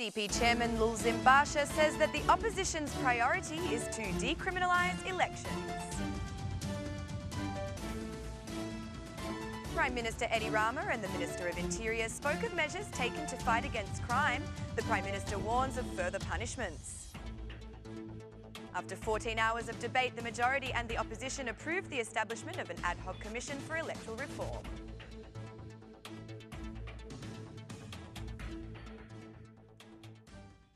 DP Chairman Basha says that the opposition's priority is to decriminalise elections. Prime Minister Rama and the Minister of Interior spoke of measures taken to fight against crime. The Prime Minister warns of further punishments. After 14 hours of debate, the majority and the opposition approved the establishment of an ad hoc commission for electoral reform.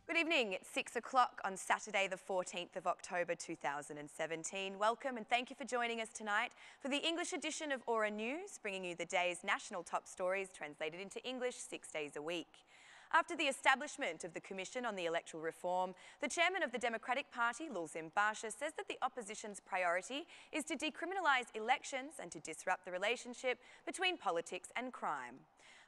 Good evening. It's 6 o'clock on Saturday, the 14th of October 2017. Welcome and thank you for joining us tonight for the English edition of Aura News, bringing you the day's national top stories translated into English 6 days a week. After the establishment of the Commission on the Electoral Reform, the chairman of the Democratic Party, Basha, says that the opposition's priority is to decriminalise elections and to disrupt the relationship between politics and crime.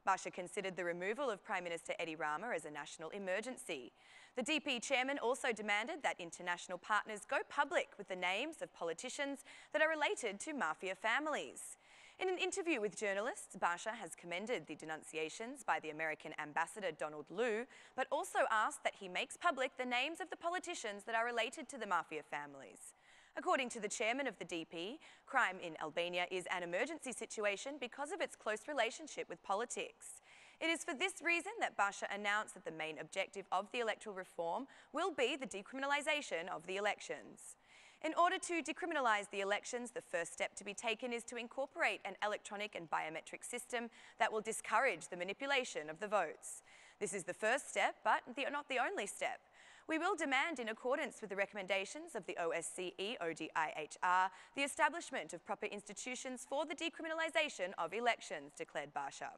Basha considered the removal of Prime Minister Rama as a national emergency. The DP chairman also demanded that international partners go public with the names of politicians that are related to mafia families. In an interview with journalists, Basha has commended the denunciations by the American ambassador Donald Lu, but also asked that he makes public the names of the politicians that are related to the mafia families. According to the chairman of the DP, crime in Albania is an emergency situation because of its close relationship with politics. It is for this reason that Basha announced that the main objective of the electoral reform will be the decriminalisation of the elections. In order to decriminalise the elections, the first step to be taken is to incorporate an electronic and biometric system that will discourage the manipulation of the votes. This is the first step, but not the only step. We will demand, in accordance with the recommendations of the OSCE ODIHR, the establishment of proper institutions for the decriminalisation of elections, declared Basha.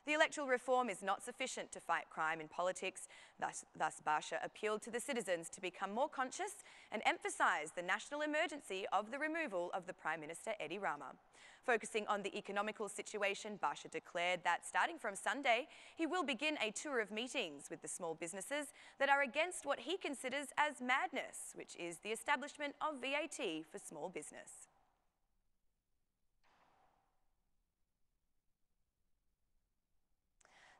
The electoral reform is not sufficient to fight crime in politics. Thus Basha appealed to the citizens to become more conscious and emphasise the national emergency of the removal of the Prime Minister Rama. Focusing on the economical situation, Basha declared that starting from Sunday, he will begin a tour of meetings with the small businesses that are against what he considers as madness, which is the establishment of VAT for small business.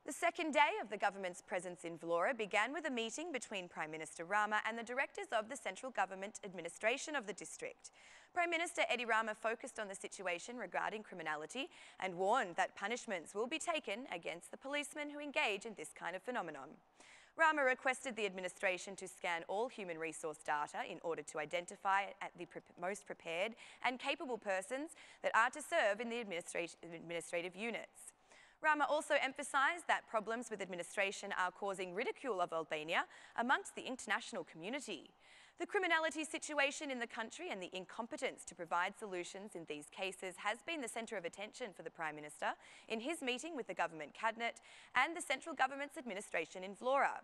The second day of the government's presence in Vlora began with a meeting between Prime Minister Rama and the directors of the central government administration of the district. Prime Minister Rama focused on the situation regarding criminality and warned that punishments will be taken against the policemen who engage in this kind of phenomenon. Rama requested the administration to scan all human resource data in order to identify the most prepared and capable persons that are to serve in the administrative units. Rama also emphasised that problems with administration are causing ridicule of Albania amongst the international community. The criminality situation in the country and the incompetence to provide solutions in these cases has been the centre of attention for the Prime Minister in his meeting with the government cabinet and the central government's administration in Vlora.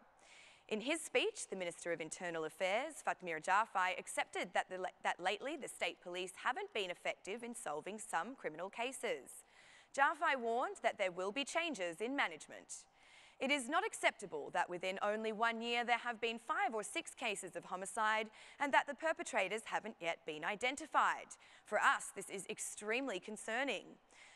In his speech, the Minister of Internal Affairs, Fatmir Jafai, accepted that lately the state police haven't been effective in solving some criminal cases. Jafai warned that there will be changes in management. It is not acceptable that within only 1 year there have been 5 or 6 cases of homicide and that the perpetrators haven't yet been identified. For us, this is extremely concerning.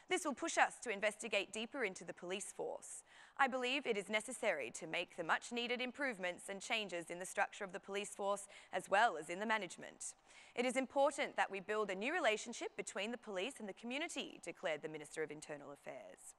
This will push us to investigate deeper into the police force. I believe it is necessary to make the much needed improvements and changes in the structure of the police force as well as in the management. It is important that we build a new relationship between the police and the community, declared the Minister of Internal Affairs.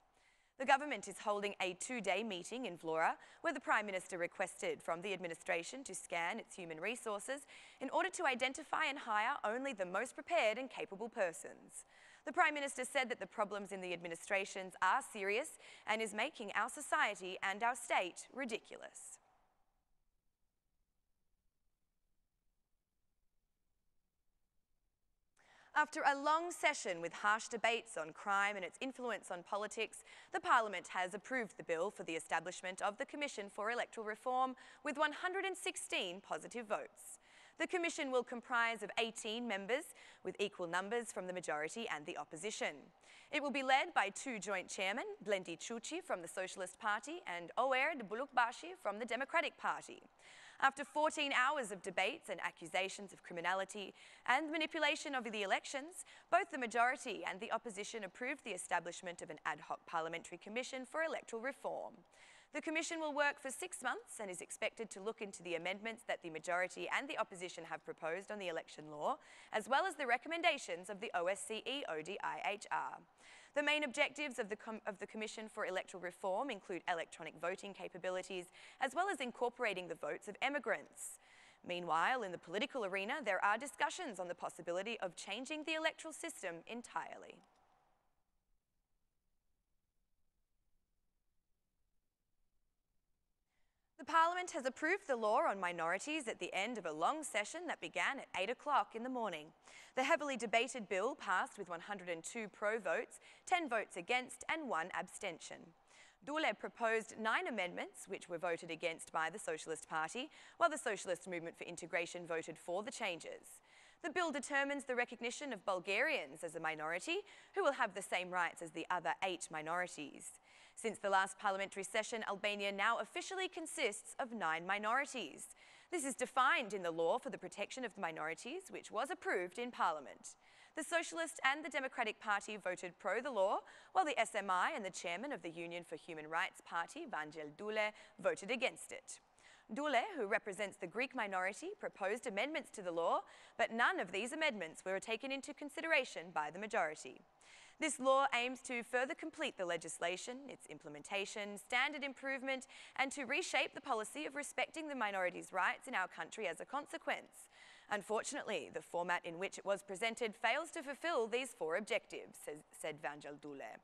The government is holding a 2-day meeting in Vlora where the Prime Minister requested from the administration to scan its human resources in order to identify and hire only the most prepared and capable persons. The Prime Minister said that the problems in the administrations are serious and is making our society and our state ridiculous. After a long session with harsh debates on crime and its influence on politics, the Parliament has approved the bill for the establishment of the Commission for Electoral Reform with 116 positive votes. The Commission will comprise of 18 members, with equal numbers from the majority and the opposition. It will be led by 2 joint chairmen, Blendi Chuchi from the Socialist Party and Oer de Bulukbashi from the Democratic Party. After 14 hours of debates and accusations of criminality and manipulation of the elections, both the majority and the opposition approved the establishment of an ad hoc parliamentary commission for electoral reform. The Commission will work for 6 months and is expected to look into the amendments that the majority and the opposition have proposed on the election law, as well as the recommendations of the OSCE ODIHR. The main objectives of the Commission for Electoral Reform include electronic voting capabilities, as well as incorporating the votes of emigrants. Meanwhile, in the political arena, there are discussions on the possibility of changing the electoral system entirely. The Parliament has approved the law on minorities at the end of a long session that began at 8 o'clock in the morning. The heavily debated bill passed with 102 pro votes, 10 votes against and 1 abstention. Dule proposed 9 amendments, which were voted against by the Socialist Party, while the Socialist Movement for Integration voted for the changes. The bill determines the recognition of Bulgarians as a minority, who will have the same rights as the other 8 minorities. Since the last parliamentary session, Albania now officially consists of 9 minorities. This is defined in the law for the protection of minorities, which was approved in Parliament. The Socialist and the Democratic Party voted pro the law, while the SMI and the chairman of the Union for Human Rights Party, Vangel Dule, voted against it. Dule, who represents the Greek minority, proposed amendments to the law, but none of these amendments were taken into consideration by the majority. This law aims to further complete the legislation, its implementation, standard improvement, and to reshape the policy of respecting the minorities' rights in our country as a consequence. Unfortunately, the format in which it was presented fails to fulfill these 4 objectives, said Vangel Dule.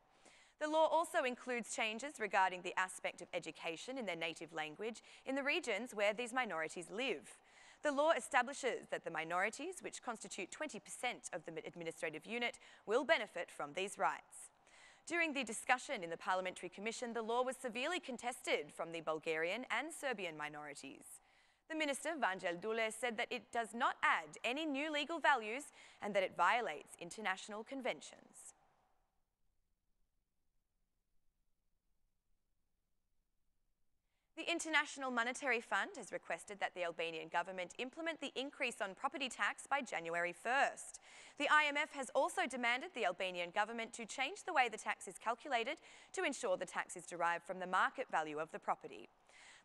The law also includes changes regarding the aspect of education in their native language in the regions where these minorities live. The law establishes that the minorities, which constitute 20% of the administrative unit, will benefit from these rights. During the discussion in the Parliamentary Commission, the law was severely contested from the Bulgarian and Serbian minorities. The Minister, Vangel Dule, said that it does not add any new legal values and that it violates international conventions. The International Monetary Fund has requested that the Albanian government implement the increase on property tax by January 1st. The IMF has also demanded the Albanian government to change the way the tax is calculated to ensure the tax is derived from the market value of the property.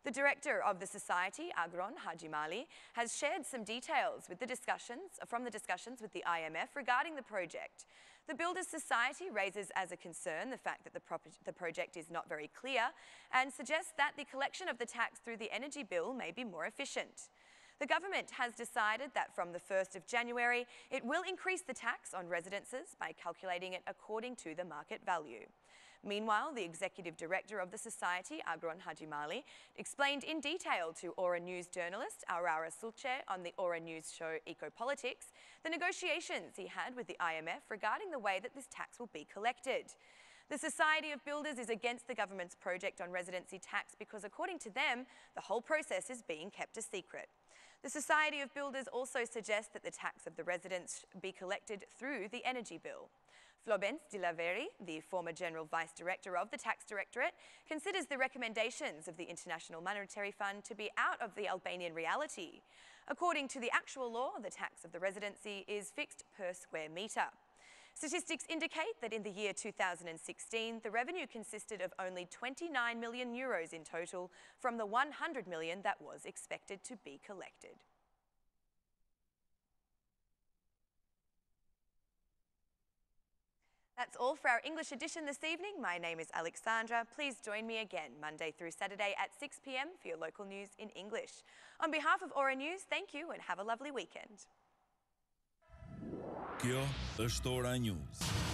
The director of the society, Agron Hajimali, has shared some details with from the discussions with the IMF regarding the project. The Builders Society raises as a concern the fact that the project is not very clear and suggests that the collection of the tax through the energy bill may be more efficient. The government has decided that from the 1st of January, it will increase the tax on residences by calculating it according to the market value. Meanwhile, the executive director of the society, Agron Hajimali, explained in detail to Aura News journalist Aurora Sulce on the Aura News show Ecopolitics the negotiations he had with the IMF regarding the way that this tax will be collected. The Society of Builders is against the government's project on residency tax because, according to them, the whole process is being kept a secret. The Society of Builders also suggests that the tax of the residents be collected through the energy bill. Florence Di Laveri, the former General Vice Director of the Tax Directorate, considers the recommendations of the International Monetary Fund to be out of the Albanian reality. According to the actual law, the tax of the residency is fixed per square metre. Statistics indicate that in the year 2016, the revenue consisted of only 29 million euros in total from the 100 million that was expected to be collected. That's all for our English edition this evening. My name is Alexandra. Please join me again Monday through Saturday at 6 p.m. for your local news in English. On behalf of Aura News, thank you and have a lovely weekend. Kjo është Ora News.